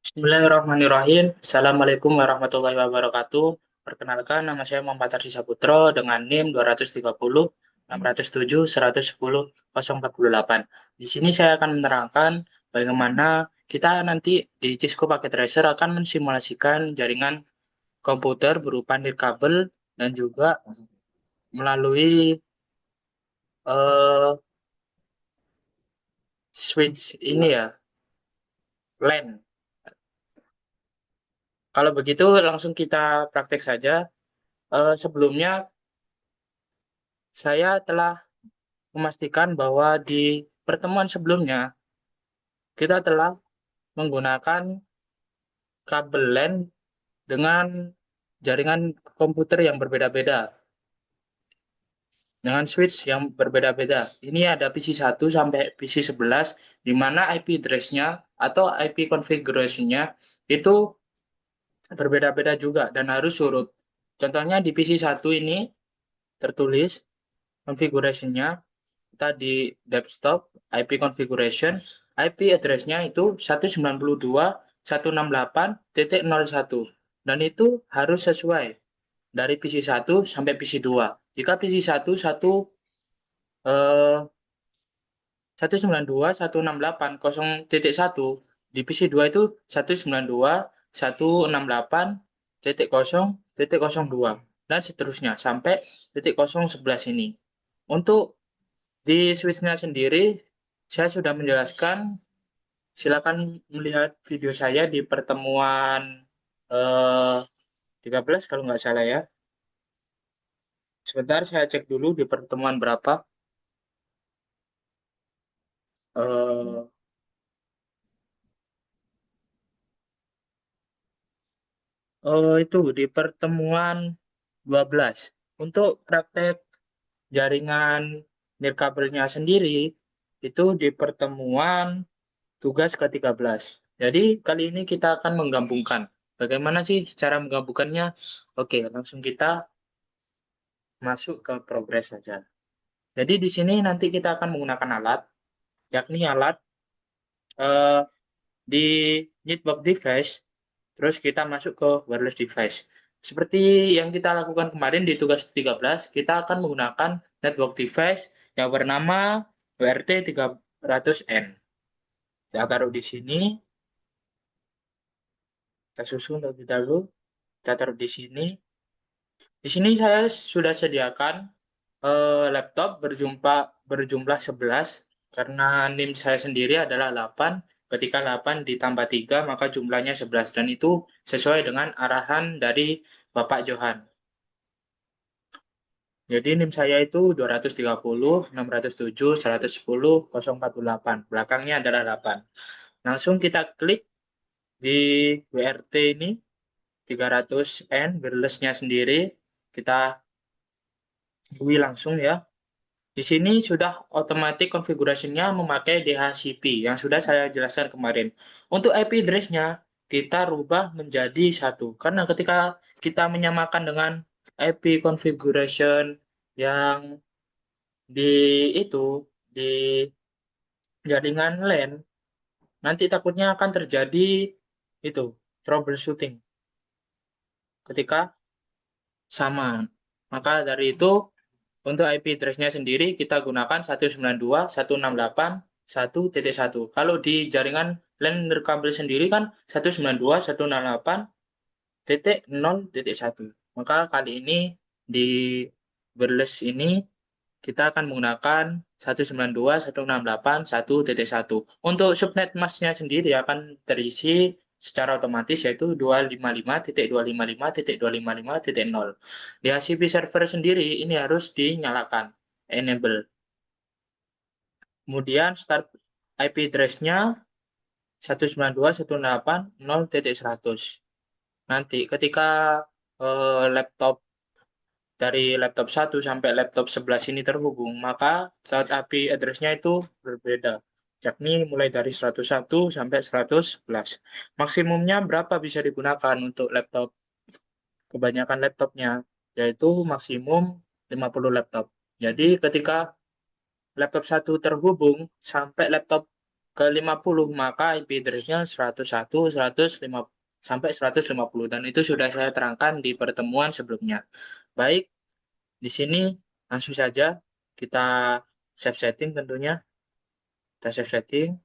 Bismillahirrahmanirrahim. Assalamualaikum warahmatullahi wabarakatuh. Perkenalkan, nama saya Muhammad Arsi Saputro dengan NIM 230 607 110 048. Di sini saya akan menerangkan bagaimana kita nanti di Cisco Packet Tracer akan mensimulasikan jaringan komputer berupa nirkabel dan juga melalui eh, switch ini ya, LAN. Kalau begitu langsung kita praktek saja. Sebelumnya saya telah memastikan bahwa di pertemuan sebelumnya kita telah menggunakan kabel LAN dengan jaringan komputer yang berbeda-beda, dengan switch yang berbeda-beda. Ini ada PC1 sampai PC11, di mana IP address-nya atau IP configuration-nya itu berbeda-beda juga dan harus surut. Contohnya di PC1 ini tertulis configuration-nya kita di desktop IP configuration, IP address-nya itu 192.168.01 dan itu harus sesuai dari PC1 sampai PC2. Jika PC1 eh, 192.168.0.1, di PC2 itu 192.168.0.02 dan seterusnya sampai titik 011 ini. Untuk di switch-nya sendiri, saya sudah menjelaskan. Silakan melihat video saya di pertemuan eh, 13 kalau nggak salah ya. Sebentar saya cek dulu di pertemuan berapa. Eh, itu di pertemuan 12. Untuk praktek jaringan nirkabelnya sendiri, itu di pertemuan tugas ke-13. Jadi kali ini kita akan menggabungkan. Bagaimana sih cara menggabungkannya? Oke, langsung kita masuk ke progres saja. Jadi di sini nanti kita akan menggunakan alat, yakni alat eh, di network device, terus kita masuk ke wireless device. Seperti yang kita lakukan kemarin di tugas 13, kita akan menggunakan network device yang bernama WRT 300N. Kita taruh di sini, kita susun terlebih dahulu, kita taruh di sini. Di sini saya sudah sediakan laptop berjumlah 11 karena NIM saya sendiri adalah 8. Ketika 8 ditambah 3 maka jumlahnya 11 dan itu sesuai dengan arahan dari Bapak Johan. Jadi NIM saya itu 230 607 110 048. Belakangnya adalah 8. Langsung kita klik di WRT ini 300N wireless-nya sendiri. Kita bui langsung ya. Di sini sudah otomatis konfigurasinya memakai DHCP yang sudah saya jelaskan kemarin. Untuk IP address-nya kita rubah menjadi satu. Karena ketika kita menyamakan dengan IP configuration yang di itu di jaringan LAN, nanti takutnya akan terjadi itu troubleshooting ketika sama. Maka dari itu untuk IP address-nya sendiri kita gunakan 192.168.1.1. Kalau di jaringan LAN nirkabel sendiri kan 192.168.0.1. Maka kali ini di wireless ini kita akan menggunakan 192.168.1.1. Untuk subnet masknya sendiri akan terisi secara otomatis yaitu 255.255.255.0. Di HCP server sendiri ini harus dinyalakan, enable. Kemudian start IP address-nya 192.168.0.100. Nanti ketika laptop dari laptop 1 sampai laptop 11 ini terhubung, maka saat IP address-nya itu berbeda, yakni mulai dari 101 sampai 111. Maksimumnya berapa bisa digunakan untuk laptop? Kebanyakan laptopnya, yaitu maksimum 50 laptop. Jadi ketika laptop 1 terhubung sampai laptop ke 50, maka IP address-nya 101, 105, sampai 150, dan itu sudah saya terangkan di pertemuan sebelumnya. Baik, di sini langsung saja kita save setting tentunya. Kita save setting,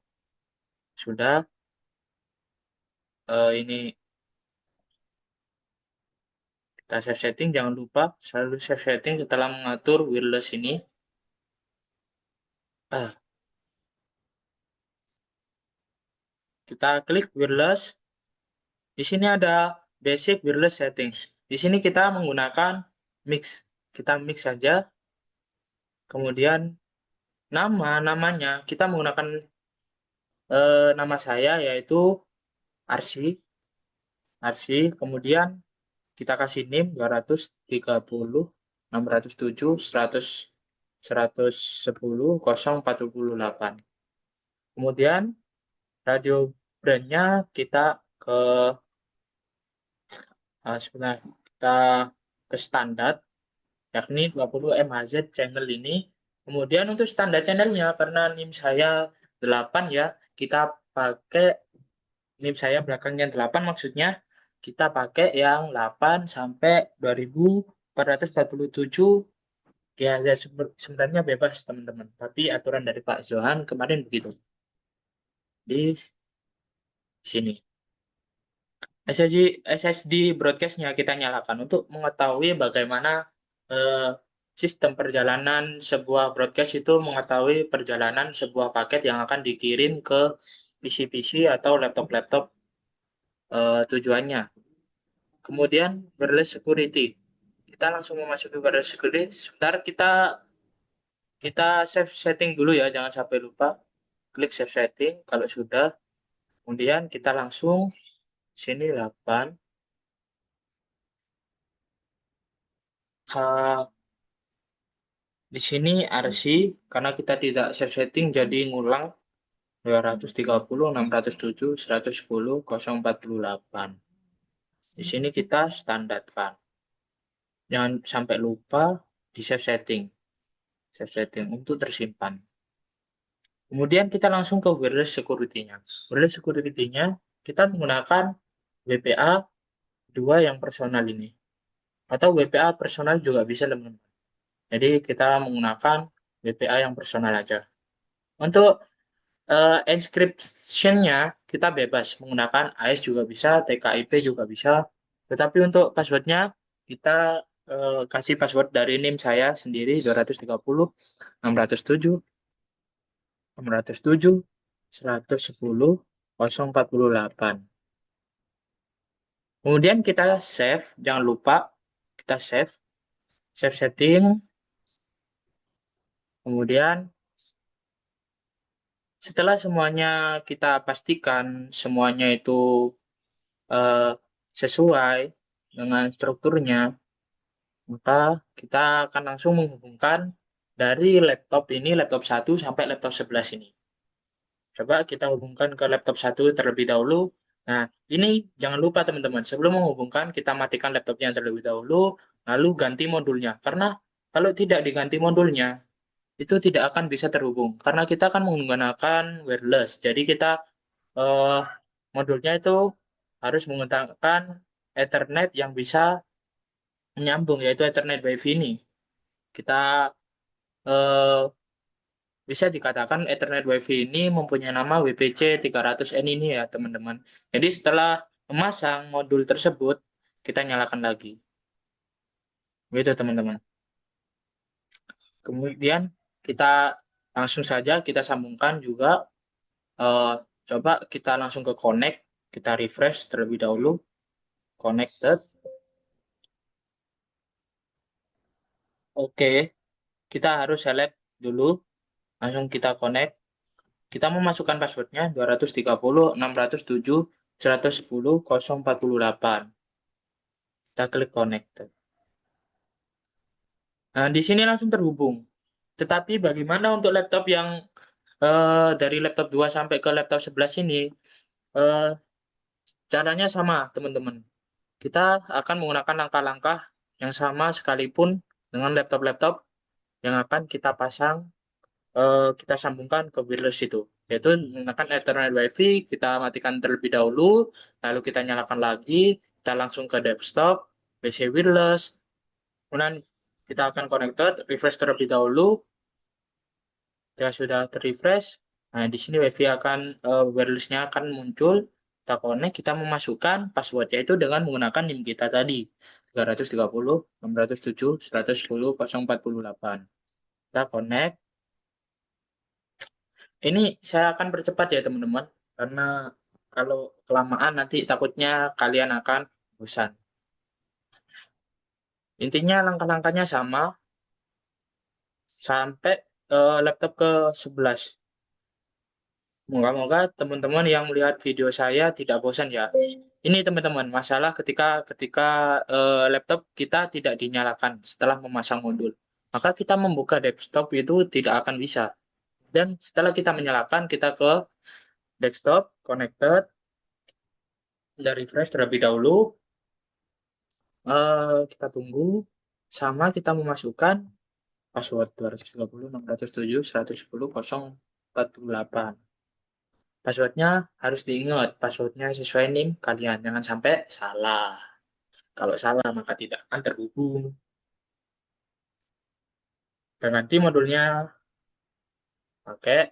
sudah. Ini kita save setting, jangan lupa selalu save setting setelah mengatur wireless ini. Kita klik wireless. Di sini ada basic wireless settings. Di sini kita menggunakan mix. Kita mix saja. Kemudian namanya kita menggunakan nama saya yaitu RC. RC. Kemudian kita kasih NIM 230, 607, 100, 110, 048. Kemudian radio brandnya kita ke sebenarnya kita ke standar, yakni 20 MHz channel ini. Kemudian untuk standar channelnya, karena NIM saya 8 ya, kita pakai NIM saya belakangnya 8, maksudnya kita pakai yang 8 sampai 2447 GHz. Sebenarnya bebas teman-teman, tapi aturan dari Pak Zohan kemarin begitu. Di sini. SSD broadcast-nya kita nyalakan untuk mengetahui bagaimana sistem perjalanan sebuah broadcast itu, mengetahui perjalanan sebuah paket yang akan dikirim ke PC-PC atau laptop-laptop tujuannya. Kemudian wireless security. Kita langsung memasuki wireless security. Sebentar, kita save setting dulu ya, jangan sampai lupa. Klik save setting kalau sudah. Kemudian kita langsung sini 8. Di sini RC, karena kita tidak save setting jadi ngulang 230, 607, 110, 048. Di sini kita standarkan. Jangan sampai lupa di save setting. Save setting untuk tersimpan. Kemudian kita langsung ke wireless security-nya. Wireless security-nya kita menggunakan WPA 2 yang personal ini. Atau WPA personal juga bisa teman-teman. Jadi kita menggunakan WPA yang personal aja. Untuk encryption-nya kita bebas menggunakan AES juga bisa, TKIP juga bisa. Tetapi untuk password-nya kita kasih password dari NIM saya sendiri 230, 607, 607, 110, 048. Kemudian kita save, jangan lupa kita save setting. Kemudian setelah semuanya kita pastikan semuanya itu sesuai dengan strukturnya, maka kita akan langsung menghubungkan dari laptop ini, laptop 1 sampai laptop 11 ini. Coba kita hubungkan ke laptop 1 terlebih dahulu. Nah, ini jangan lupa teman-teman, sebelum menghubungkan kita matikan laptopnya terlebih dahulu, lalu ganti modulnya. Karena kalau tidak diganti modulnya, itu tidak akan bisa terhubung. Karena kita akan menggunakan wireless. Jadi kita eh, modulnya itu harus menggunakan Ethernet yang bisa menyambung, yaitu Ethernet WiFi ini. Kita eh, bisa dikatakan Ethernet WiFi ini mempunyai nama WPC 300N ini ya teman-teman. Jadi setelah memasang modul tersebut, kita nyalakan lagi. Gitu teman-teman. Kemudian kita langsung saja kita sambungkan juga. Coba kita langsung ke connect. Kita refresh terlebih dahulu. Connected. Oke. Kita harus select dulu. Langsung kita connect. Kita memasukkan passwordnya 230, 607, 110, 048. Kita klik connected. Nah, di sini langsung terhubung. Tetapi bagaimana untuk laptop yang dari laptop 2 sampai ke laptop 11 ini? Caranya sama, teman-teman. Kita akan menggunakan langkah-langkah yang sama sekalipun dengan laptop-laptop yang akan kita pasang, kita sambungkan ke wireless itu. yaitu menggunakan Ethernet WiFi. Kita matikan terlebih dahulu, lalu kita nyalakan lagi, kita langsung ke desktop, PC wireless, kemudian kita akan connected, refresh terlebih dahulu. Jika sudah terrefresh, nah di sini WiFi akan wirelessnya akan muncul. Kita connect, kita memasukkan passwordnya itu dengan menggunakan NIM kita tadi 330 607 110 048. Kita connect. Ini saya akan percepat ya teman-teman, karena kalau kelamaan nanti takutnya kalian akan bosan. Intinya langkah-langkahnya sama sampai laptop ke 11. Moga-moga teman-teman yang melihat video saya tidak bosan ya. Ini teman-teman, masalah ketika ketika laptop kita tidak dinyalakan setelah memasang modul. Maka kita membuka desktop itu tidak akan bisa. Dan setelah kita menyalakan, kita ke desktop, connected, dan refresh terlebih dahulu. Kita tunggu, sama kita memasukkan password 230 607 110 048. Passwordnya harus diingat, passwordnya sesuai NIM kalian, jangan sampai salah. Kalau salah maka tidak akan terhubung. Dan nanti modulnya pakai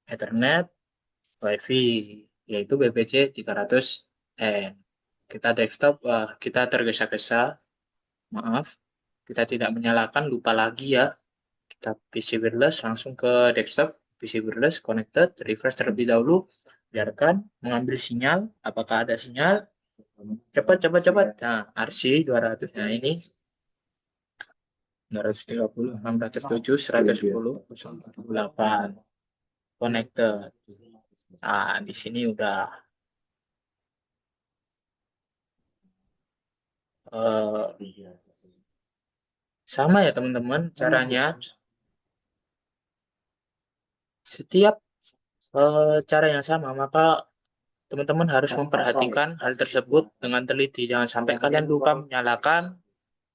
Ethernet WiFi, yaitu BBC 300N. Kita desktop, kita tergesa-gesa, maaf, kita tidak menyalakan, lupa lagi ya. Kita PC wireless, langsung ke desktop, PC wireless, connected, refresh terlebih dahulu, biarkan mengambil sinyal, apakah ada sinyal, cepat, cepat, cepat. Nah, RC 200, nah ini 230, 607, 110, 048, connected. Nah, di sini udah sama ya teman-teman caranya. Setiap cara yang sama, maka teman-teman harus memperhatikan hal tersebut dengan teliti. Jangan sampai kalian lupa menyalakan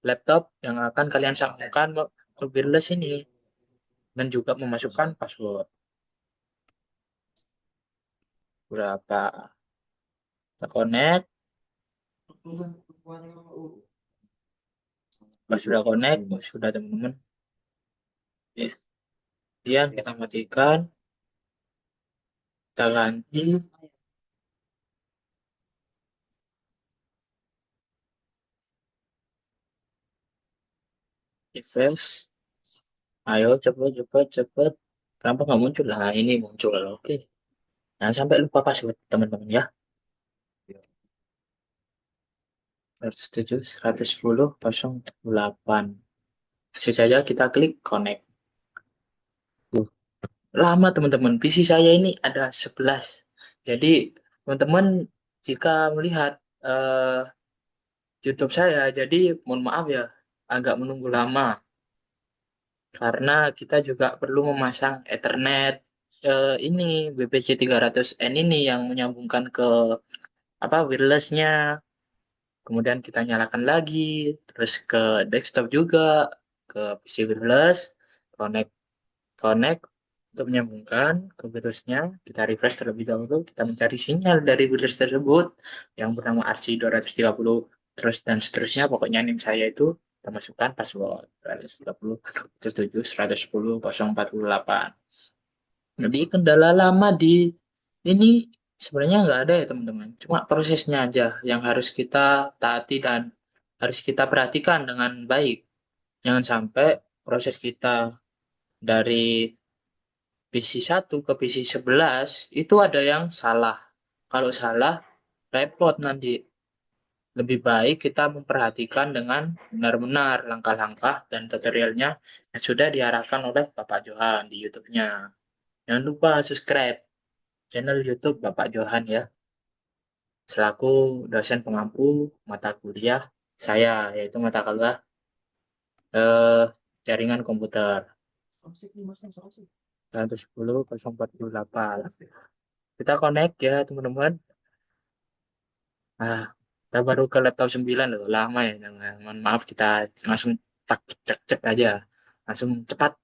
laptop yang akan kalian sambungkan ke wireless ini dan juga memasukkan password. Berapa? Kita connect. Pas sudah connect, sudah teman-teman. Kemudian kita matikan, kita ganti. Refresh. Ayo cepet, cepet, cepet. Kenapa nggak muncul? Lah ini muncul. Oke. Jangan sampai lupa password teman-teman ya. 107, 110, 048. Langsung saja kita klik connect. Lama teman-teman, PC saya ini ada 11. Jadi teman-teman jika melihat YouTube saya, jadi mohon maaf ya, agak menunggu lama. Karena kita juga perlu memasang Ethernet ini BPC 300N ini yang menyambungkan ke apa wirelessnya. Kemudian kita nyalakan lagi, terus ke desktop juga, ke PC wireless, connect connect untuk menyambungkan ke wirelessnya. Kita refresh terlebih dahulu, kita mencari sinyal dari wireless tersebut yang bernama RC230 terus dan seterusnya. Pokoknya NIM saya itu kita masukkan password 230 107 110 048. Jadi kendala lama di ini sebenarnya nggak ada ya teman-teman. Cuma prosesnya aja yang harus kita taati dan harus kita perhatikan dengan baik. Jangan sampai proses kita dari PC 1 ke PC 11 itu ada yang salah. Kalau salah, repot nanti. Lebih baik kita memperhatikan dengan benar-benar langkah-langkah dan tutorialnya yang sudah diarahkan oleh Bapak Johan di YouTube-nya. Jangan lupa subscribe channel YouTube Bapak Johan ya, selaku dosen pengampu mata kuliah saya, yaitu mata kuliah eh, jaringan komputer 110 048. Kita connect ya teman-teman. Nah, kita baru ke laptop 9 loh, lama ya. Mohon maaf kita langsung tak cek cek aja. Langsung cepat.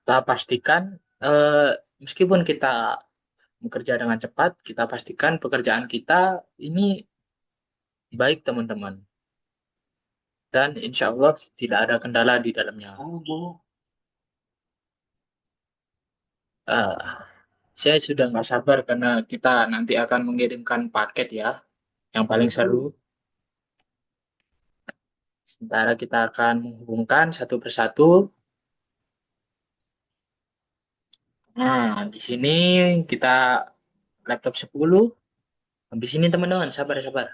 Kita pastikan eh, meskipun kita bekerja dengan cepat, kita pastikan pekerjaan kita ini baik, teman-teman. Dan insya Allah tidak ada kendala di dalamnya. Eh, saya sudah nggak sabar karena kita nanti akan mengirimkan paket ya, yang paling seru. Sementara kita akan menghubungkan satu persatu. Nah, di sini kita laptop 10. Habis ini teman-teman, sabar-sabar.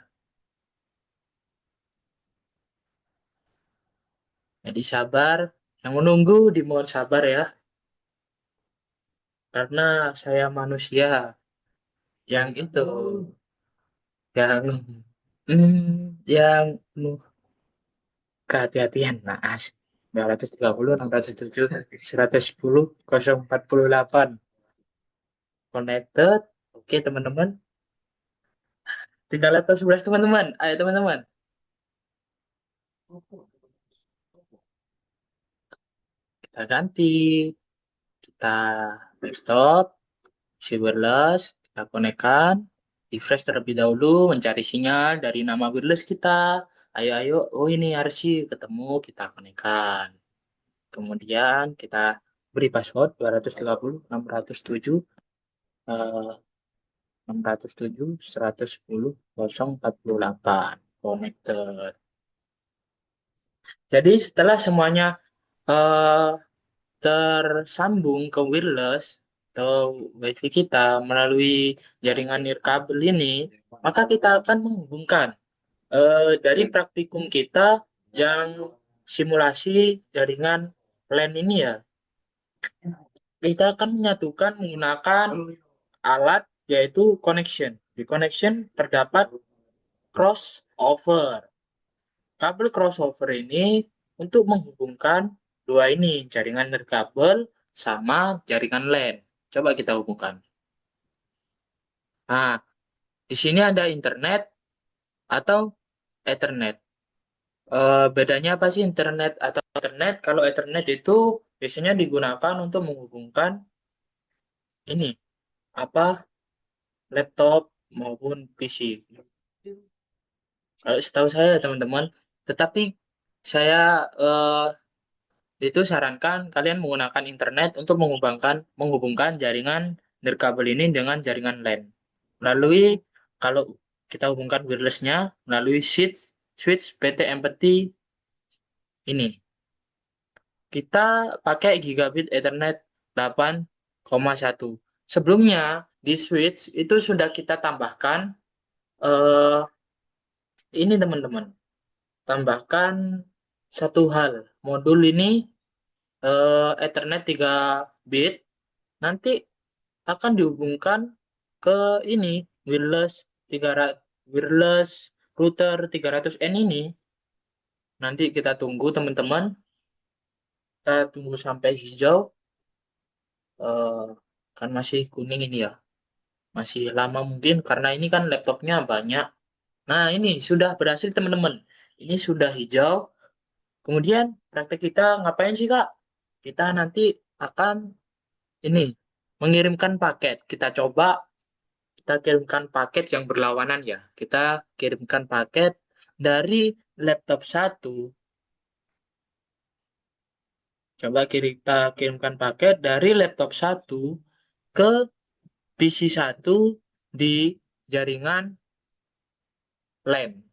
Jadi sabar, yang menunggu dimohon sabar ya, karena saya manusia yang itu, yang yang penuh kehati-hatian. Naas. 230, 607, 110, 048 connected. Oke teman-teman, tinggal laptop 11 teman-teman. Ayo teman-teman. Kita ganti, kita desktop, isi wireless, kita konekkan, refresh terlebih dahulu, mencari sinyal dari nama wireless kita. Ayo, ayo, oh ini RC, ketemu, kita konekkan. Kemudian kita beri password 230, 607, 607, 110, 048. Connected. Jadi setelah semuanya eh, tersambung ke wireless atau WiFi kita melalui jaringan nirkabel ini, maka kita akan menghubungkan dari praktikum kita yang simulasi jaringan LAN ini ya. Kita akan menyatukan menggunakan alat yaitu connection. Di connection terdapat crossover. Kabel crossover ini untuk menghubungkan dua ini, jaringan nirkabel sama jaringan LAN. Coba kita hubungkan. Nah, di sini ada internet atau Ethernet. Bedanya apa sih internet atau Ethernet? Kalau Ethernet itu biasanya digunakan untuk menghubungkan ini apa laptop maupun PC. Kalau setahu saya teman-teman, tetapi saya itu sarankan kalian menggunakan internet untuk menghubungkan jaringan nirkabel ini dengan jaringan LAN. Melalui kalau kita hubungkan wirelessnya melalui switch switch PT Empathy ini. Kita pakai gigabit Ethernet 8,1. Sebelumnya di switch itu sudah kita tambahkan eh, ini teman-teman. Tambahkan satu hal. Modul ini Ethernet 3 bit nanti akan dihubungkan ke ini wireless 300 wireless router 300N ini. Nanti kita tunggu teman-teman, kita tunggu sampai hijau. eh, kan masih kuning ini ya, masih lama mungkin karena ini kan laptopnya banyak. Nah ini sudah berhasil teman-teman, ini sudah hijau. Kemudian praktek kita ngapain sih Kak? Kita nanti akan ini mengirimkan paket. Kita kirimkan paket yang berlawanan ya. Kita kirimkan paket dari laptop satu. Kita kirimkan paket dari laptop satu ke PC satu di jaringan LAN.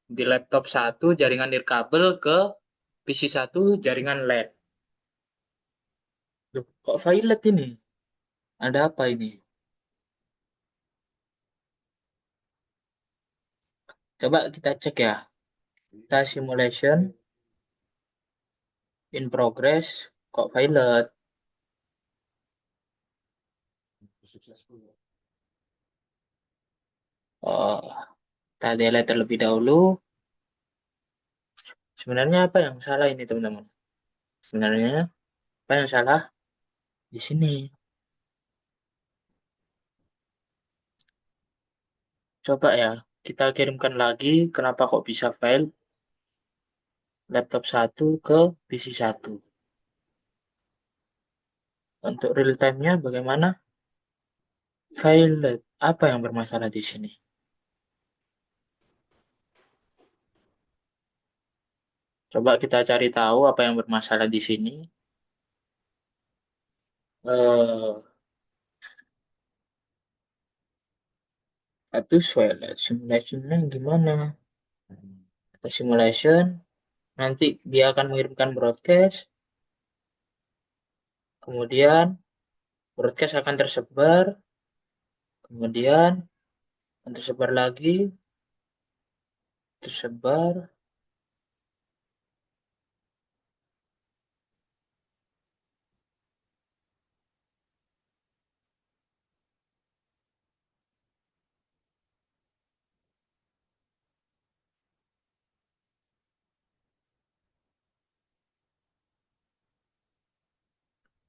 Di laptop satu jaringan nirkabel ke PC satu jaringan LAN. Loh, kok violet ini? Ada apa ini? Coba kita cek ya. Kita simulation in progress. Kok violet? Oh, kita delete terlebih dahulu. Sebenarnya apa yang salah ini teman-teman? Sebenarnya apa yang salah di sini? Coba ya, kita kirimkan lagi. Kenapa kok bisa file laptop satu ke PC satu? Untuk real time-nya bagaimana? Violet. Apa yang bermasalah di sini? Coba kita cari tahu apa yang bermasalah di sini. Eh, status Violet. Simulation-nya gimana? Atau simulation, nanti dia akan mengirimkan broadcast, kemudian broadcast akan tersebar, kemudian akan tersebar lagi, tersebar.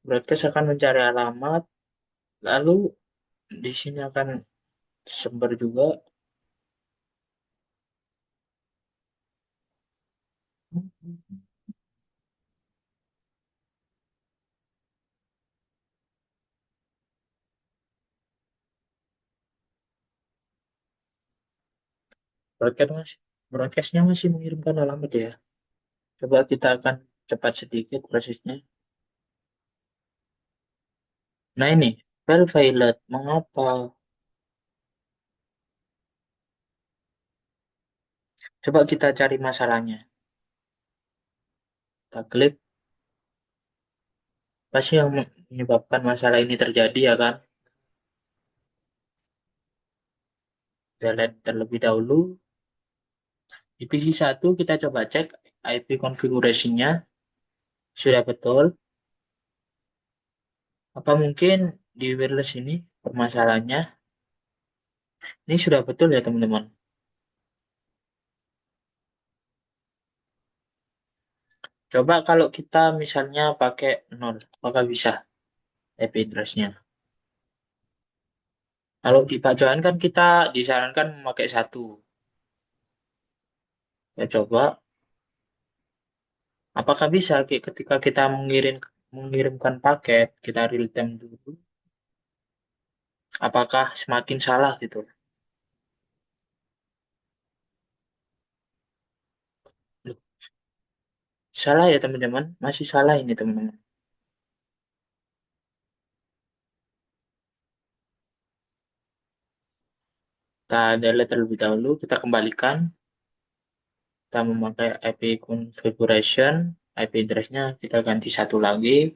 Broadcast akan mencari alamat, lalu di sini akan tersebar juga. Broadcastnya masih mengirimkan alamat ya. Coba kita akan cepat sedikit prosesnya. Nah ini, fail violet. Mengapa? Coba kita cari masalahnya. Kita klik, pasti yang menyebabkan masalah ini terjadi ya kan? Kita lihat terlebih dahulu. Di PC1 kita coba cek IP configuration-nya. Sudah betul. Apa mungkin di wireless ini permasalahannya? Ini sudah betul ya teman-teman. Coba kalau kita misalnya pakai 0, apakah bisa IP address-nya? Kalau di pajokan kan kita disarankan memakai 1. Kita coba, apakah bisa ketika kita mengirimkan paket, kita real time dulu, apakah semakin salah gitu? Loh, salah ya teman-teman, masih salah ini teman-teman. Kita delete terlebih dahulu, kita kembalikan, kita memakai IP configuration, IP address-nya kita ganti 1 lagi.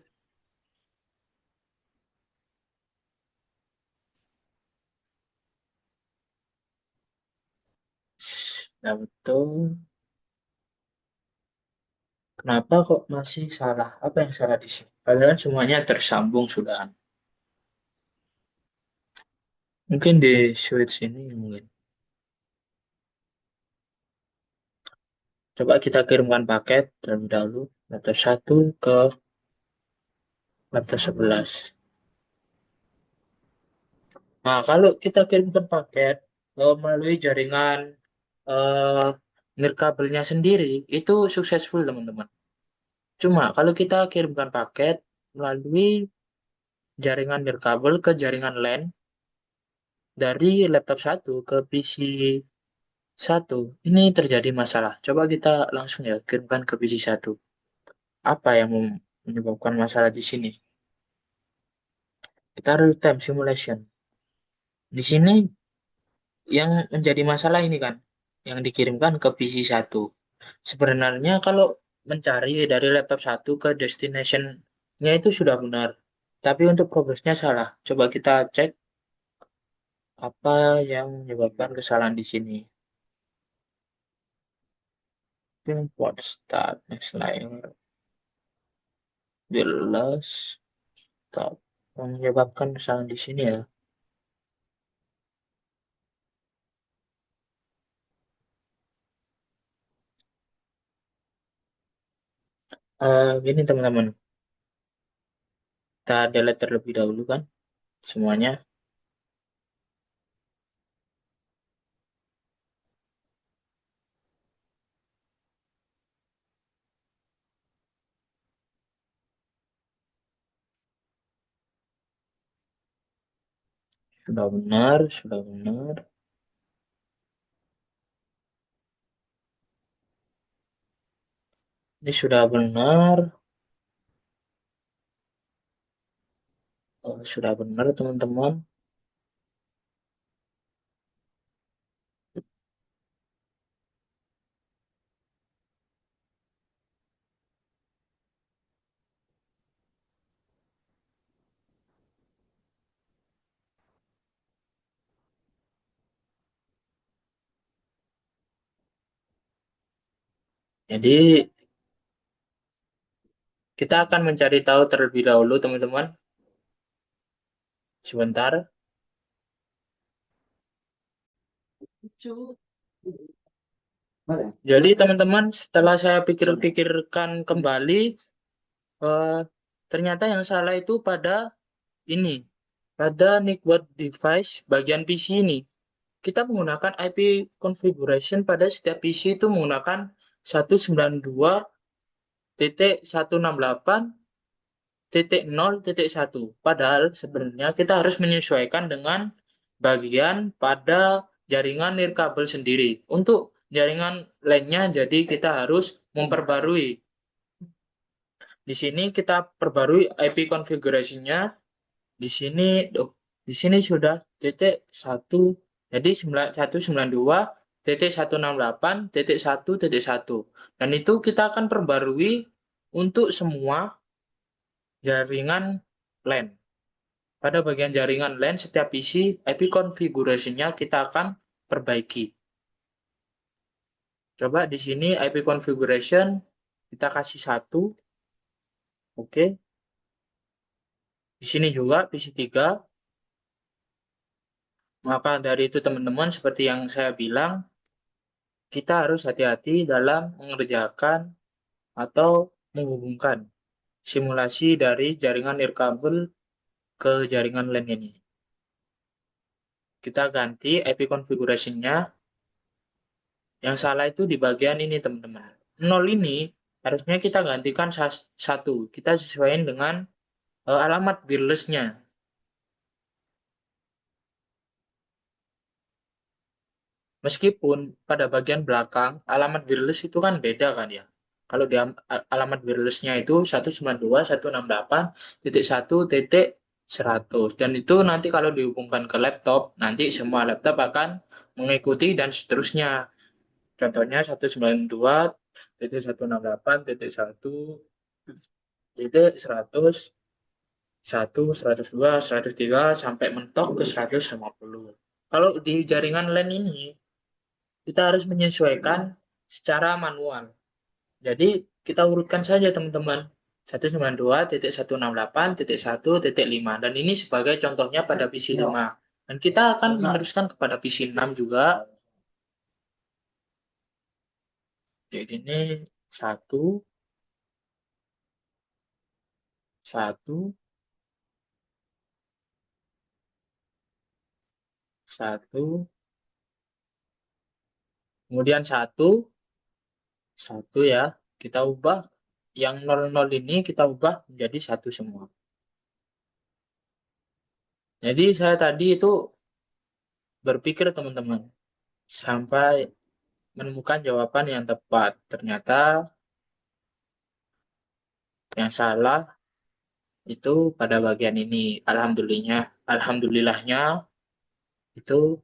Nah, betul. Kenapa kok masih salah? Apa yang salah di sini? Padahal semuanya tersambung sudah. Mungkin di switch ini mungkin. Coba kita kirimkan paket terlebih dahulu. Laptop 1 ke laptop 11. Nah, kalau kita kirimkan paket melalui jaringan eh, nirkabelnya sendiri, itu successful teman-teman. Cuma kalau kita kirimkan paket melalui jaringan nirkabel ke jaringan LAN dari laptop 1 ke PC 1, ini terjadi masalah. Coba kita langsung ya kirimkan ke PC 1. Apa yang menyebabkan masalah di sini? Kita real time simulation. Di sini yang menjadi masalah ini kan, yang dikirimkan ke PC 1. Sebenarnya kalau mencari dari laptop 1 ke destination-nya itu sudah benar. Tapi untuk progresnya salah. Coba kita cek apa yang menyebabkan kesalahan di sini. Import start next layer. Jelas stop. Yang menyebabkan kesalahan di sini ya. Gini teman-teman. Kita delete terlebih dahulu kan semuanya. Sudah benar, sudah benar. Ini sudah benar. Oh, sudah benar, teman-teman. Jadi, kita akan mencari tahu terlebih dahulu, teman-teman. Sebentar. Jadi, teman-teman, setelah saya pikir-pikirkan kembali, eh, ternyata yang salah itu pada ini, pada network device bagian PC ini. Kita menggunakan IP configuration pada setiap PC itu menggunakan 192.168.0.1. Padahal sebenarnya kita harus menyesuaikan dengan bagian pada jaringan nirkabel sendiri. Untuk jaringan lainnya, jadi kita harus memperbarui. Di sini kita perbarui IP configuration-nya. Di sini, di sini sudah titik satu, jadi 192.168.1.1, dan itu kita akan perbarui untuk semua jaringan LAN. Pada bagian jaringan LAN setiap PC, IP configuration-nya kita akan perbaiki. Coba di sini IP configuration kita kasih 1, oke. Di sini juga PC3. Maka dari itu teman-teman, seperti yang saya bilang, kita harus hati-hati dalam mengerjakan atau menghubungkan simulasi dari jaringan nirkabel ke jaringan LAN ini. Kita ganti IP configuration-nya. Yang salah itu di bagian ini, teman-teman. 0 ini harusnya kita gantikan 1. Kita sesuaikan dengan alamat wireless-nya. Meskipun pada bagian belakang alamat wireless itu kan beda kan ya. Kalau di alamat wireless-nya itu 192.168.1.100, dan itu nanti kalau dihubungkan ke laptop, nanti semua laptop akan mengikuti dan seterusnya. Contohnya 192.168.1.100, 102, 103 sampai mentok ke 150. Kalau di jaringan LAN ini kita harus menyesuaikan secara manual. Jadi kita urutkan saja teman-teman. 192.168.1.5, dan ini sebagai contohnya pada PC 5. Dan kita akan meneruskan kepada PC 6 juga. Jadi ini 1, 1, 1, kemudian 1, 1 ya. Kita ubah yang 00 ini, kita ubah menjadi 1 semua. Jadi saya tadi itu berpikir teman-teman, sampai menemukan jawaban yang tepat. Ternyata yang salah itu pada bagian ini. Alhamdulillahnya itu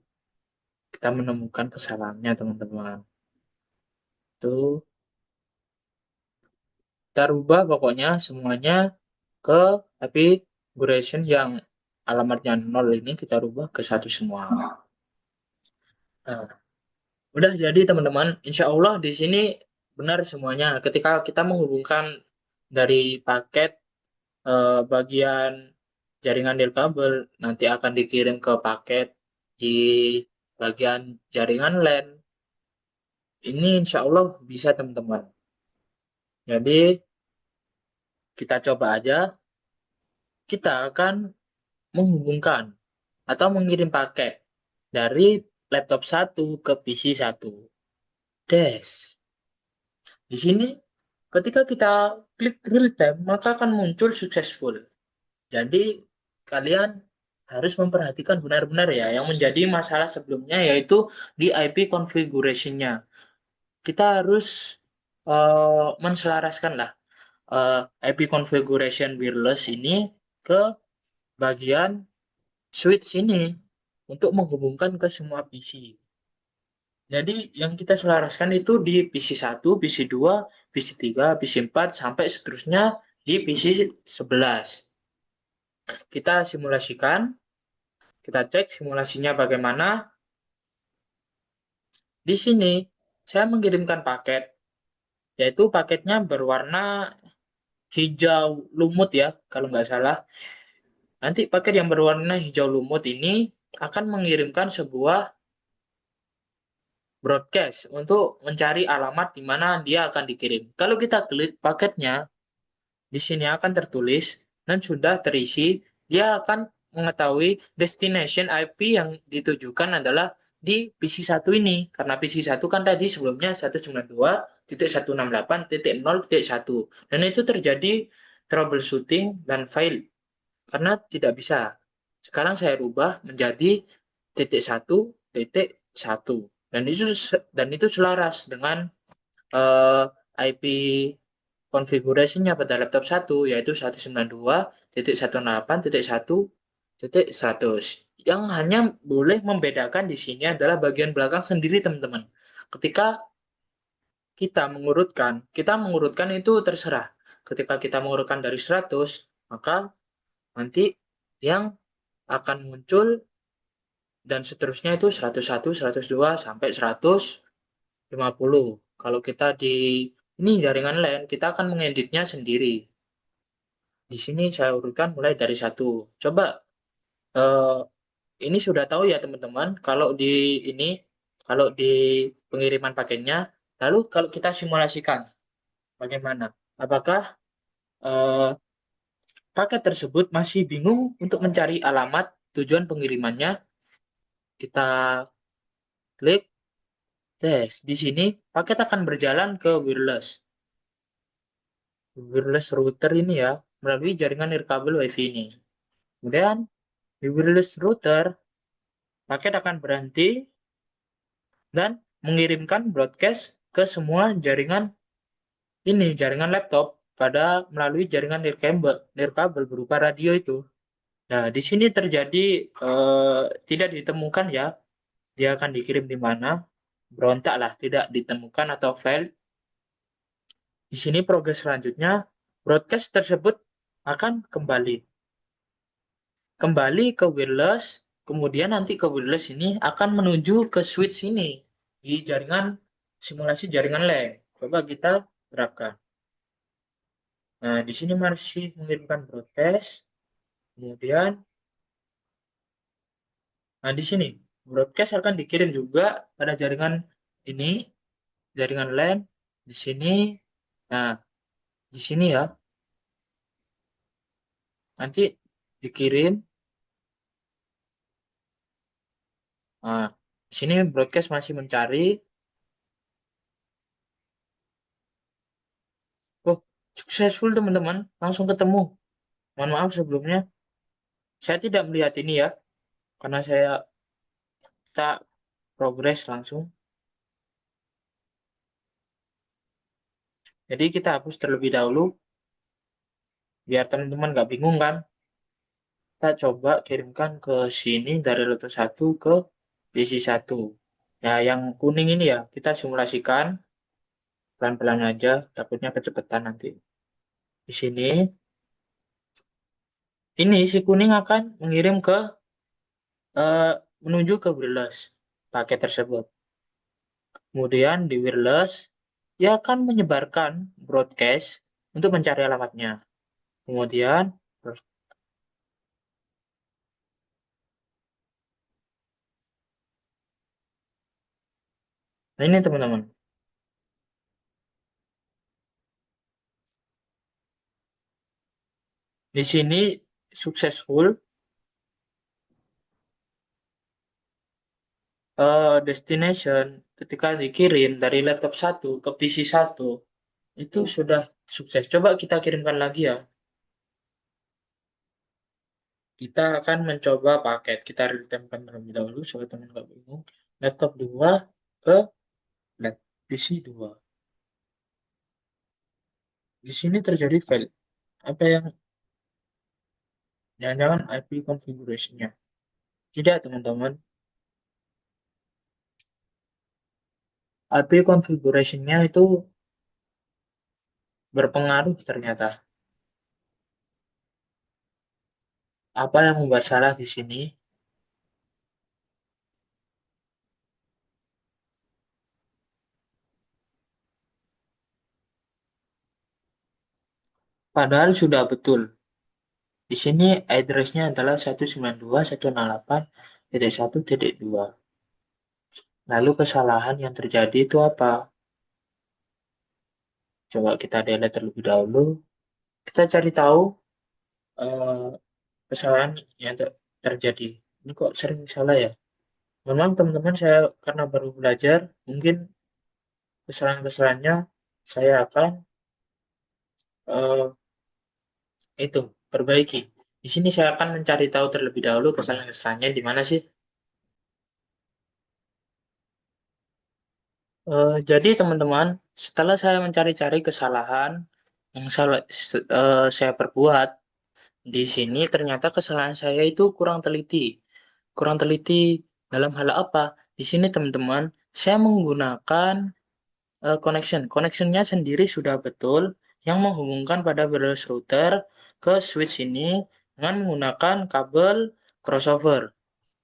kita menemukan kesalahannya, teman-teman. Itu kita rubah pokoknya semuanya ke configuration yang alamatnya 0 ini, kita rubah ke 1 semua. Nah, udah jadi teman-teman. Insya Allah di sini benar semuanya. Ketika kita menghubungkan dari paket bagian jaringan nirkabel, nanti akan dikirim ke paket di bagian jaringan LAN. Ini insya Allah bisa teman-teman. Jadi kita coba aja. Kita akan menghubungkan atau mengirim paket dari laptop 1 ke PC 1. Des. Di sini ketika kita klik real time, maka akan muncul successful. Jadi kalian harus memperhatikan benar-benar ya. Yang menjadi masalah sebelumnya yaitu di IP configuration-nya. Kita harus menselaraskan lah IP configuration wireless ini ke bagian switch ini untuk menghubungkan ke semua PC. Jadi yang kita selaraskan itu di PC 1, PC 2, PC 3, PC 4, sampai seterusnya di PC 11. Kita simulasikan, kita cek simulasinya bagaimana. Di sini saya mengirimkan paket, yaitu paketnya berwarna hijau lumut ya, kalau nggak salah. Nanti paket yang berwarna hijau lumut ini akan mengirimkan sebuah broadcast untuk mencari alamat di mana dia akan dikirim. Kalau kita klik paketnya, di sini akan tertulis dan sudah terisi, dia akan mengetahui destination IP yang ditujukan adalah di PC 1 ini. Karena PC 1 kan tadi sebelumnya 192.168.0.1. Dan itu terjadi troubleshooting dan fail karena tidak bisa. Sekarang saya rubah menjadi .1.1 dan itu selaras dengan IP konfigurasinya pada laptop 1 yaitu 192.168.1.100. Yang hanya boleh membedakan di sini adalah bagian belakang sendiri, teman-teman. Ketika kita mengurutkan itu terserah. Ketika kita mengurutkan dari 100, maka nanti yang akan muncul dan seterusnya itu 101, 102 sampai 150. Kalau kita di ini jaringan LAN, kita akan mengeditnya sendiri. Di sini saya urutkan mulai dari 1. Coba eh, ini sudah tahu ya teman-teman, kalau di pengiriman paketnya, lalu kalau kita simulasikan bagaimana? Apakah eh, paket tersebut masih bingung untuk mencari alamat tujuan pengirimannya? Kita klik tes. Di sini paket akan berjalan ke wireless router ini ya, melalui jaringan nirkabel WiFi ini. Kemudian di wireless router, paket akan berhenti dan mengirimkan broadcast ke semua jaringan laptop melalui jaringan nirkabel berupa radio itu. Nah, di sini terjadi tidak ditemukan ya, dia akan dikirim di mana, berontak lah, tidak ditemukan atau fail. Di sini progres selanjutnya, broadcast tersebut akan kembali ke wireless, kemudian nanti ke wireless ini akan menuju ke switch ini di simulasi jaringan LAN. Coba kita terapkan. Nah, di sini masih mengirimkan broadcast, kemudian, nah di sini broadcast akan dikirim juga pada ini, jaringan LAN. Di sini, nah di sini ya, nanti dikirim. Nah, di sini broadcast masih mencari. Oh, successful teman-teman, langsung ketemu. Mohon maaf sebelumnya, saya tidak melihat ini ya, karena kita progres langsung. Jadi kita hapus terlebih dahulu, biar teman-teman nggak bingung kan. Kita coba kirimkan ke sini dari laptop 1 ke PC 1. Ya, yang kuning ini ya, kita simulasikan pelan-pelan aja, takutnya kecepatan nanti. Di sini, ini si kuning akan eh, menuju ke wireless paket tersebut. Kemudian di wireless, ia akan menyebarkan broadcast untuk mencari alamatnya. Kemudian, nah ini teman-teman. Di sini successful, destination ketika dikirim dari laptop 1 ke PC 1 itu sudah sukses. Coba kita kirimkan lagi ya. Kita akan mencoba paket. Kita real-time terlebih dahulu supaya teman nggak bingung. Laptop 2 ke lab PC 2. Di sini terjadi fail. Apa yang jangan-jangan IP configuration-nya? Tidak, teman-teman. IP configuration-nya itu berpengaruh ternyata. Apa yang membuat salah di sini? Padahal sudah betul. Di sini address-nya adalah 192.168.1.2. Lalu kesalahan yang terjadi itu apa? Coba kita delete terlebih dahulu. Kita cari tahu eh, kesalahan yang terjadi. Ini kok sering salah ya? Memang teman-teman saya karena baru belajar, mungkin kesalahan-kesalahannya saya akan eh, itu perbaiki. Di sini saya akan mencari tahu terlebih dahulu kesalahan-kesalahannya di mana sih. Jadi teman-teman, setelah saya mencari-cari kesalahan yang saya perbuat, di sini ternyata kesalahan saya itu kurang teliti. Kurang teliti dalam hal apa? Di sini teman-teman, saya menggunakan connection. Connectionnya sendiri sudah betul yang menghubungkan pada wireless router ke switch ini dengan menggunakan kabel crossover.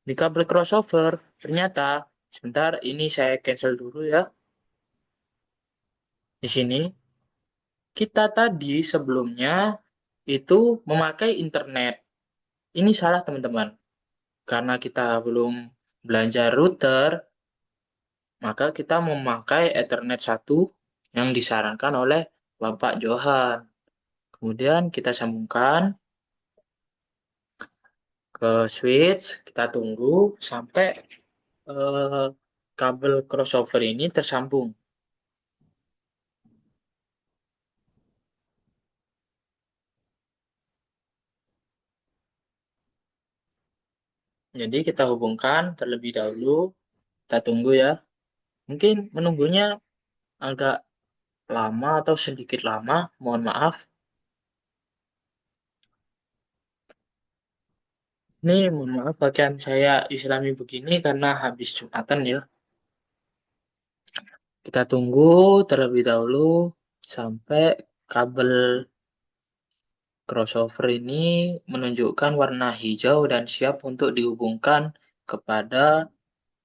Di kabel crossover, ternyata, sebentar ini saya cancel dulu ya. Di sini, kita tadi sebelumnya itu memakai internet. Ini salah teman-teman. Karena kita belum belanja router, maka kita memakai Ethernet 1 yang disarankan oleh Bapak Johan. Kemudian kita sambungkan ke switch, kita tunggu sampai eh, kabel crossover ini tersambung. Jadi kita hubungkan terlebih dahulu, kita tunggu ya. Mungkin menunggunya agak lama atau sedikit lama, mohon maaf. Ini mohon maaf bagian saya Islami begini karena habis Jumatan ya. Kita tunggu terlebih dahulu sampai kabel crossover ini menunjukkan warna hijau dan siap untuk dihubungkan kepada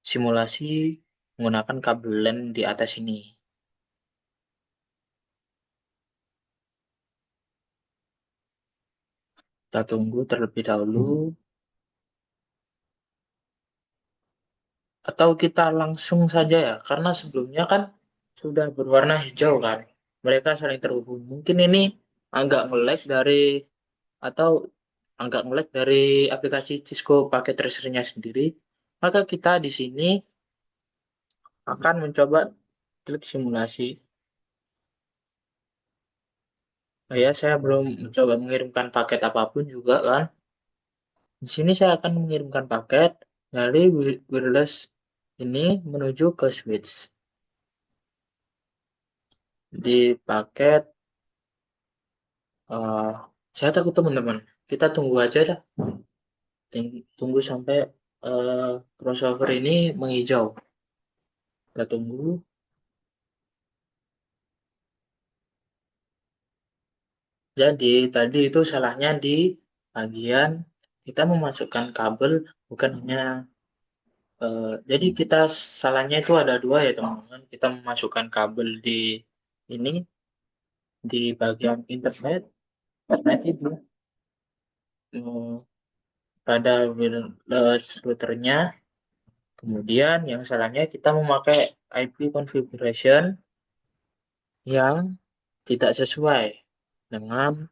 simulasi menggunakan kabel LAN di atas ini. Kita tunggu terlebih dahulu atau kita langsung saja ya, karena sebelumnya kan sudah berwarna hijau kan. Mereka saling terhubung. Mungkin ini agak nge-lag dari atau agak nge-lag dari aplikasi Cisco pakai tracernya sendiri. Maka kita di sini akan mencoba klik simulasi. Oh ya, saya belum mencoba mengirimkan paket apapun juga kan. Di sini saya akan mengirimkan paket dari wireless ini menuju ke switch. Di paket, eh saya takut teman-teman. Kita tunggu aja dah. Tunggu sampai crossover ini menghijau. Kita tunggu. Jadi tadi itu salahnya di bagian kita memasukkan kabel bukan hanya jadi kita salahnya itu ada dua ya teman-teman. Kita memasukkan kabel di ini di bagian internet itu eh, pada wireless routernya. Kemudian yang salahnya kita memakai IP configuration yang tidak sesuai dengan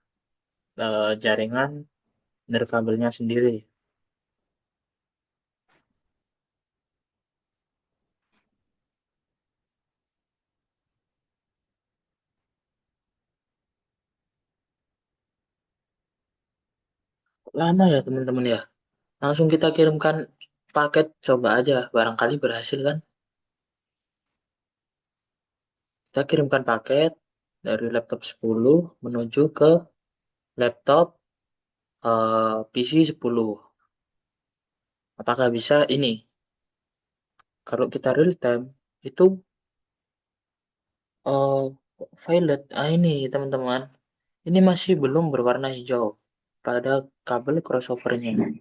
jaringan nirkabelnya sendiri. lama ya teman-teman ya. Langsung kita kirimkan paket, coba aja, barangkali berhasil kan. Kita kirimkan paket dari laptop 10 menuju ke laptop PC 10. Apakah bisa ini? Kalau kita real time, itu uh, violet. Ini teman-teman. Ini masih belum berwarna hijau pada kabel crossovernya.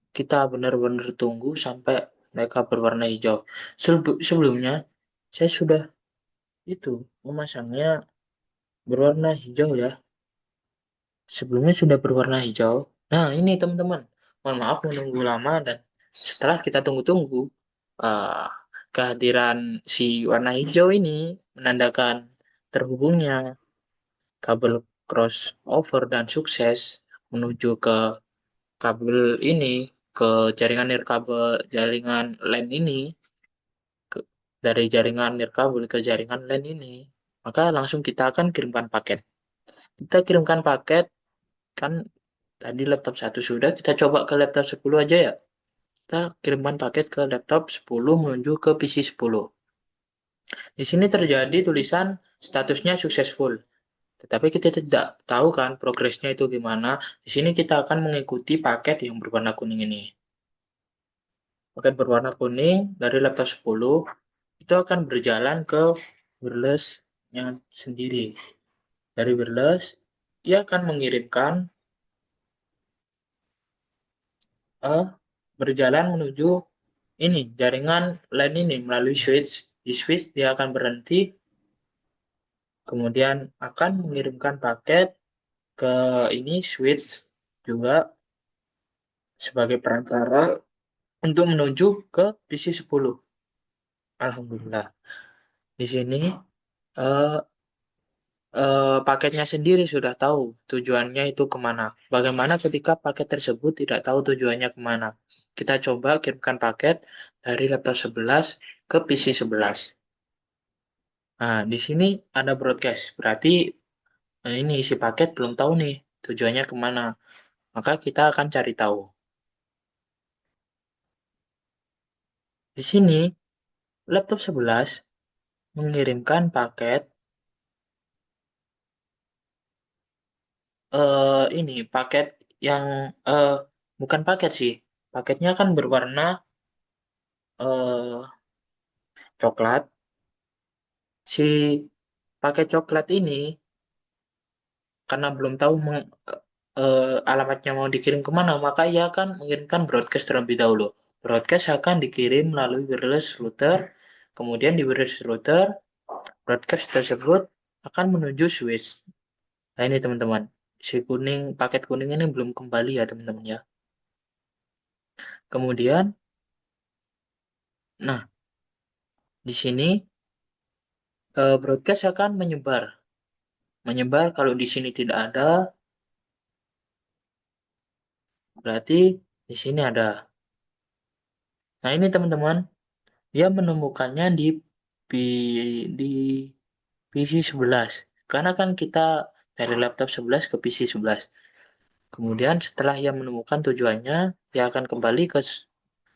Kita benar-benar tunggu sampai mereka berwarna hijau. Sebelumnya, saya sudah itu memasangnya berwarna hijau ya. Sebelumnya sudah berwarna hijau. Nah, ini teman-teman. Mohon maaf menunggu lama dan setelah kita tunggu-tunggu, uh, kehadiran si warna hijau ini menandakan terhubungnya kabel crossover dan sukses menuju ke kabel ini, ke jaringan nirkabel, jaringan LAN ini, ke, dari jaringan nirkabel ke jaringan LAN ini, maka langsung kita akan kirimkan paket. Kita kirimkan paket, kan tadi laptop satu sudah, kita coba ke laptop 10 aja ya. Kita kirimkan paket ke laptop 10 menuju ke PC 10. Di sini terjadi tulisan statusnya successful. Tetapi kita tidak tahu kan progresnya itu gimana. Di sini kita akan mengikuti paket yang berwarna kuning ini. Paket berwarna kuning dari laptop 10 itu akan berjalan ke wireless-nya sendiri. Dari wireless, ia akan mengirimkan berjalan menuju ini jaringan LAN ini melalui switch. Di switch dia akan berhenti, kemudian akan mengirimkan paket ke ini switch juga sebagai perantara untuk menuju ke PC 10. Alhamdulillah. Di sini eh, paketnya sendiri sudah tahu tujuannya itu kemana. Bagaimana ketika paket tersebut tidak tahu tujuannya kemana? Kita coba kirimkan paket dari laptop 11 ke PC 11. Nah, di sini ada broadcast. Berarti ini isi paket belum tahu nih tujuannya kemana. Maka kita akan cari tahu. Di sini laptop 11 mengirimkan paket ini paket yang eh, bukan paket sih. Paketnya kan berwarna coklat. Si paket coklat ini karena belum tahu alamatnya mau dikirim kemana, maka ia akan mengirimkan broadcast terlebih dahulu. Broadcast akan dikirim melalui wireless router, kemudian di wireless router, broadcast tersebut akan menuju switch. Nah ini teman-teman, si kuning, paket kuning ini belum kembali ya teman-teman ya. Kemudian, nah di sini broadcast akan menyebar. Menyebar kalau di sini tidak ada, berarti di sini ada. Nah ini teman-teman, dia menemukannya di PC 11. Karena kan kita dari laptop 11 ke PC 11. Kemudian setelah ia menemukan tujuannya, dia akan kembali ke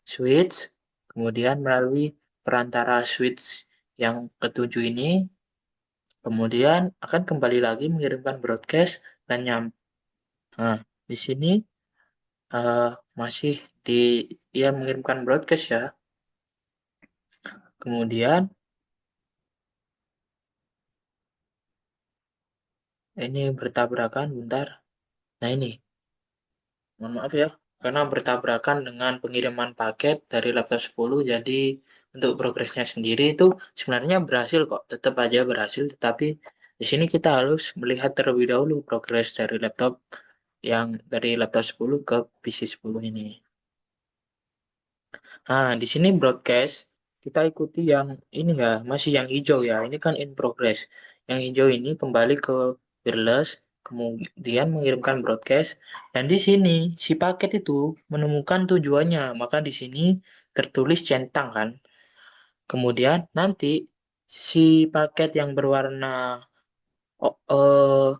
switch, kemudian melalui perantara switch yang ketujuh ini, kemudian akan kembali lagi mengirimkan broadcast dan Nah, di sini eh, masih di ia mengirimkan broadcast ya. Kemudian ini bertabrakan bentar. Nah ini, mohon maaf ya, karena bertabrakan dengan pengiriman paket dari laptop 10, jadi untuk progresnya sendiri itu sebenarnya berhasil kok, tetap aja berhasil, tetapi di sini kita harus melihat terlebih dahulu progres dari laptop yang dari laptop 10 ke PC 10 ini. Nah, di sini broadcast kita ikuti yang ini ya, masih yang hijau ya. Ini kan in progress. Yang hijau ini kembali ke wireless, kemudian mengirimkan broadcast. Dan di sini si paket itu menemukan tujuannya. Maka di sini tertulis centang kan. Kemudian nanti si paket yang oh,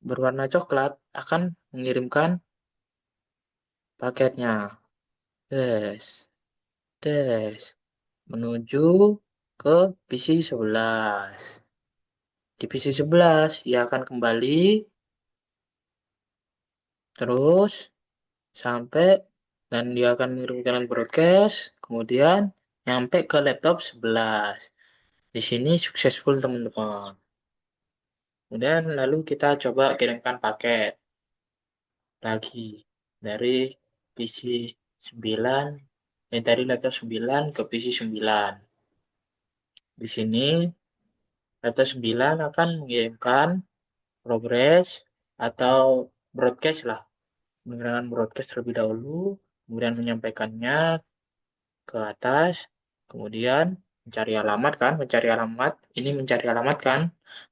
berwarna coklat akan mengirimkan. paketnya. Des, des, menuju ke PC 11. Di PC 11, ia akan kembali terus sampai dan dia akan mengirimkan broadcast, kemudian nyampe ke laptop 11. Di sini successful teman-teman. Kemudian lalu kita coba kirimkan paket lagi dari PC 9, dari laptop 9 ke PC 9. Di sini laptop 9 akan mengirimkan progress atau broadcast lah, mengirimkan broadcast terlebih dahulu, kemudian menyampaikannya ke atas, kemudian mencari alamat kan, mencari alamat, ini mencari alamat kan,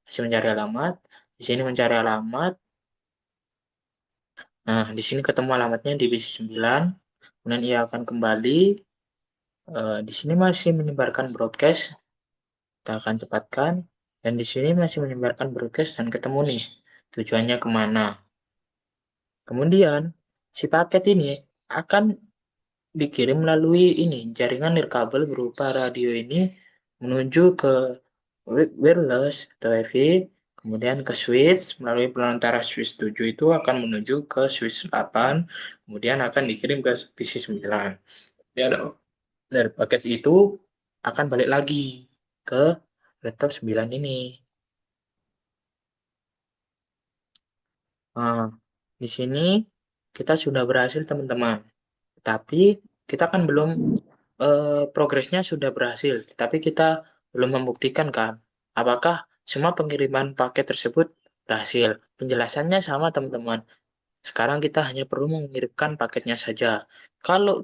masih mencari alamat, di sini mencari alamat. Nah, di sini ketemu alamatnya di PC 9, kemudian ia akan kembali. Di sini masih menyebarkan broadcast, kita akan cepatkan, dan di sini masih menyebarkan broadcast dan ketemu nih tujuannya kemana. Kemudian si paket ini akan dikirim melalui ini jaringan nirkabel berupa radio ini menuju ke wireless atau WiFi, kemudian ke switch melalui pelantara switch 7 itu akan menuju ke switch 8, kemudian akan dikirim ke PC 9. Ya, dari paket itu akan balik lagi ke laptop 9 ini. Nah, di sini kita sudah berhasil teman-teman. Tapi kita kan belum progresnya sudah berhasil, tapi kita belum membuktikan kan apakah semua pengiriman paket tersebut berhasil. Penjelasannya sama teman-teman. Sekarang kita hanya perlu mengirimkan paketnya saja. Kalau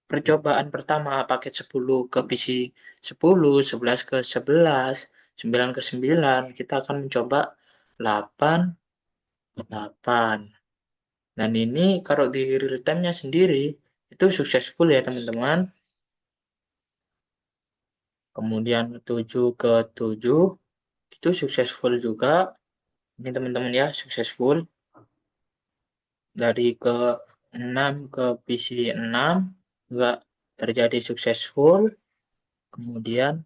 percobaan pertama paket 10 ke PC 10, 11 ke 11, 9 ke 9, kita akan mencoba 8 ke 8. Dan ini kalau di real time-nya sendiri itu successful ya teman-teman. Kemudian 7 ke 7 itu successful juga. Ini teman-teman ya, successful. Dari ke 6 ke PC 6 juga terjadi successful. Kemudian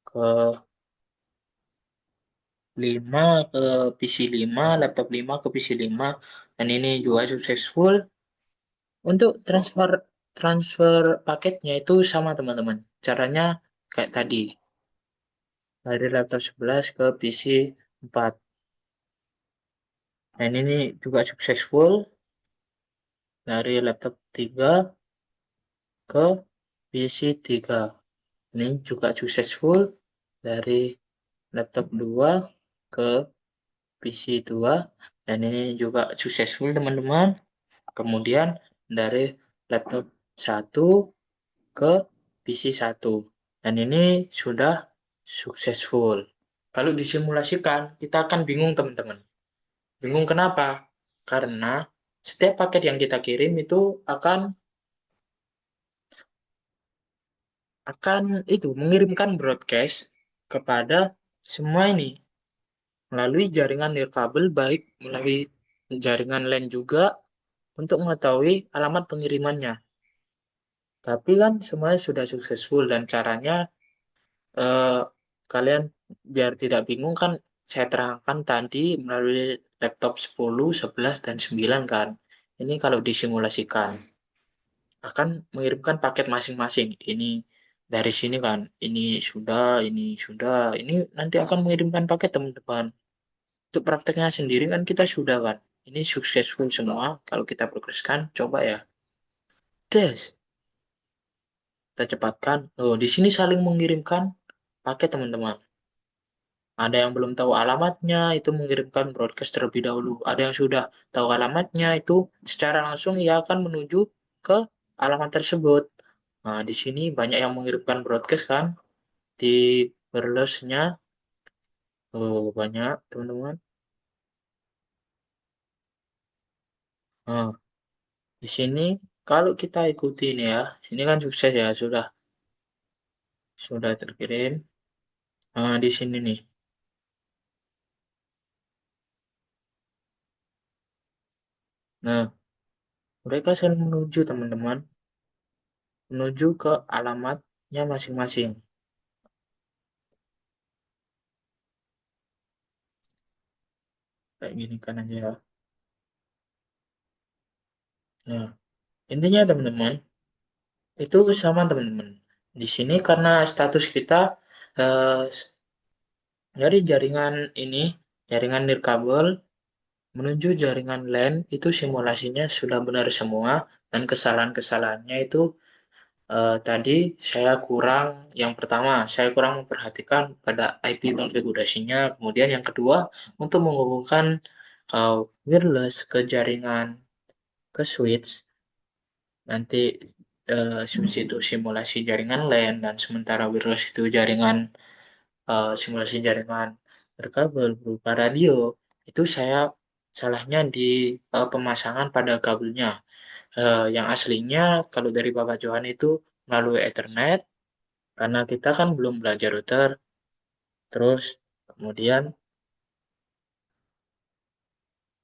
ke 5 ke PC 5, laptop 5 ke PC 5, dan ini juga successful. Untuk transfer transfer paketnya itu sama teman-teman. Caranya kayak tadi, dari laptop 11 ke PC 4. Dan ini juga successful dari laptop 3 ke PC 3. Ini juga successful dari laptop 2 ke PC 2, dan ini juga successful teman-teman. Kemudian dari laptop 1 ke PC 1, dan ini sudah successful. Kalau disimulasikan kita akan bingung teman-teman. Bingung kenapa? Karena setiap paket yang kita kirim itu akan itu mengirimkan broadcast kepada semua ini melalui jaringan nirkabel, baik melalui jaringan LAN juga, untuk mengetahui alamat pengirimannya. Tapi kan semuanya sudah successful, dan caranya eh, kalian biar tidak bingung kan saya terangkan tadi melalui laptop 10, 11, dan 9 kan. Ini kalau disimulasikan akan mengirimkan paket masing-masing. Ini dari sini kan, ini nanti akan mengirimkan paket teman-teman. Untuk prakteknya sendiri kan kita sudah kan. Ini successful semua. Kalau kita progreskan, coba ya. Tes, kita cepatkan. Oh, di sini saling mengirimkan paket teman-teman. Ada yang belum tahu alamatnya, itu mengirimkan broadcast terlebih dahulu. Ada yang sudah tahu alamatnya, itu secara langsung ia akan menuju ke alamat tersebut. Nah, di sini banyak yang mengirimkan broadcast kan di wireless-nya. Oh, banyak teman-teman. Nah, di sini kalau kita ikuti ini ya, ini kan sukses ya, sudah terkirim. Nah, di sini nih. Nah, Mereka saling menuju, teman-teman, menuju ke alamatnya masing-masing. Kayak gini kan aja ya. Nah, intinya teman-teman, itu sama teman-teman. Di sini karena status kita eh, dari jaringan ini, jaringan nirkabel menuju jaringan LAN, itu simulasinya sudah benar semua, dan kesalahan-kesalahannya itu tadi saya kurang, yang pertama, saya kurang memperhatikan pada IP konfigurasinya. Kemudian yang kedua, untuk menghubungkan eh, wireless ke jaringan, ke switch, nanti switch itu simulasi jaringan LAN, dan sementara wireless itu simulasi jaringan berkabel berupa radio. Itu saya salahnya di pemasangan pada kabelnya. Yang aslinya kalau dari Bapak Johan itu melalui Ethernet, karena kita kan belum belajar router. Terus kemudian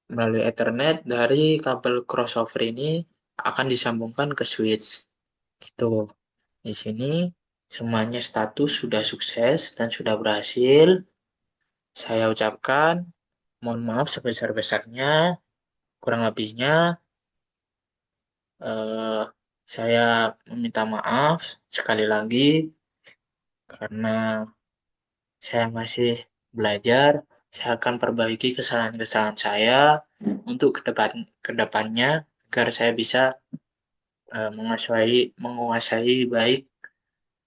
melalui Ethernet dari kabel crossover ini akan disambungkan ke switch. Gitu. Di sini semuanya status sudah sukses dan sudah berhasil. Saya ucapkan mohon maaf sebesar-besarnya. Kurang lebihnya eh, saya meminta maaf sekali lagi karena saya masih belajar. Saya akan perbaiki kesalahan-kesalahan saya untuk kedepannya agar saya bisa menguasai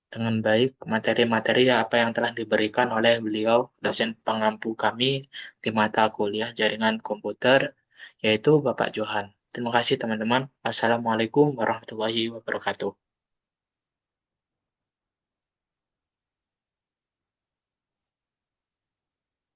dengan baik materi-materi apa yang telah diberikan oleh beliau, dosen pengampu kami di mata kuliah jaringan komputer, yaitu Bapak Johan. Terima kasih teman-teman. Assalamualaikum warahmatullahi wabarakatuh.